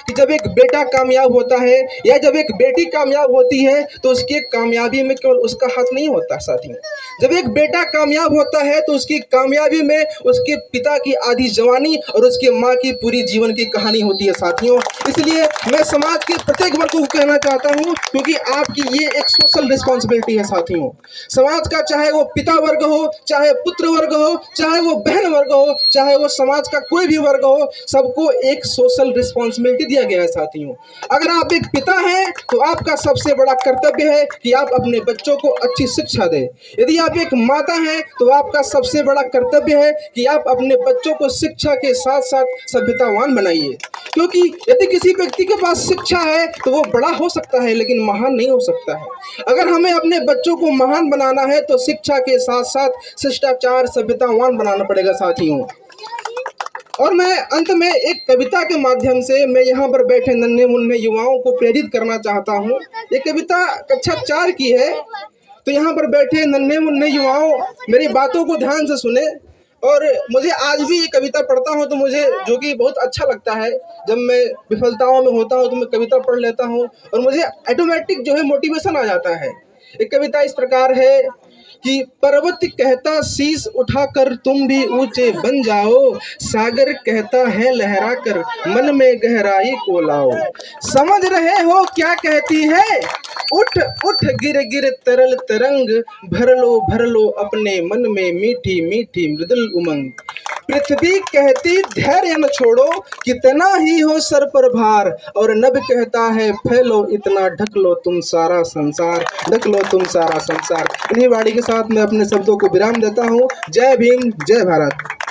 कि जब एक बेटा कामयाब होता है या जब एक बेटी कामयाब होती है तो उसकी कामयाबी में केवल उसका हाथ नहीं होता साथियों। जब एक बेटा कामयाब होता है तो उसकी कामयाबी में उसके पिता की आधी जवानी और उसके माँ की पूरी जीवन की कहानी होती है साथियों। इसलिए मैं समाज के प्रत्येक वर्ग को कहना चाहता हूँ, क्योंकि आपकी ये एक सोशल रिस्पॉन्सिबिलिटी है साथियों। समाज का चाहे वो पिता वर्ग हो, चाहे पुत्र वर्ग हो, चाहे वो बहन वर्ग हो, चाहे वो समाज का कोई भी वर्ग हो, सबको एक सोशल रिस्पॉन्सिबिलिटी दिया गया है साथियों। अगर आप एक पिता हैं तो आपका सबसे बड़ा कर्तव्य है कि आप अपने बच्चों को अच्छी शिक्षा दें। यदि आप एक माता हैं तो आपका सबसे बड़ा कर्तव्य है कि आप अपने बच्चों को शिक्षा के साथ साथ सभ्यतावान बनाइए। क्योंकि यदि किसी व्यक्ति के पास शिक्षा है तो वो बड़ा हो सकता है लेकिन महान नहीं हो सकता है। अगर हमें अपने बच्चों को महान बनाना है तो शिक्षा के साथ साथ शिष्टाचार सभ्यतावान बनाना पड़ेगा साथियों। और मैं अंत में एक कविता के माध्यम से मैं यहाँ पर बैठे नन्हे मुन्ने युवाओं को प्रेरित करना चाहता हूँ। ये कविता कक्षा 4 की है। तो यहाँ पर बैठे नन्हे मुन्ने युवाओं मेरी बातों को ध्यान से सुने। और मुझे आज भी ये कविता पढ़ता हूँ तो मुझे जो कि बहुत अच्छा लगता है। जब मैं विफलताओं में होता हूँ तो मैं कविता पढ़ लेता हूँ और मुझे ऑटोमेटिक जो है मोटिवेशन आ जाता है। एक कविता इस प्रकार है कि पर्वत कहता शीश उठाकर तुम भी ऊंचे बन जाओ, सागर कहता है लहरा कर मन में गहराई को लाओ। समझ रहे हो क्या कहती है, उठ उठ गिर गिर तरल तरंग, भर लो अपने मन में मीठी मीठी मृदुल उमंग। पृथ्वी कहती धैर्य न छोड़ो, कितना ही हो सर पर भार, और नभ कहता है फैलो इतना, ढक लो तुम सारा संसार, ढक लो तुम सारा संसार। इन्हीं वाणी के साथ मैं अपने शब्दों को विराम देता हूँ। जय भीम, जय भारत।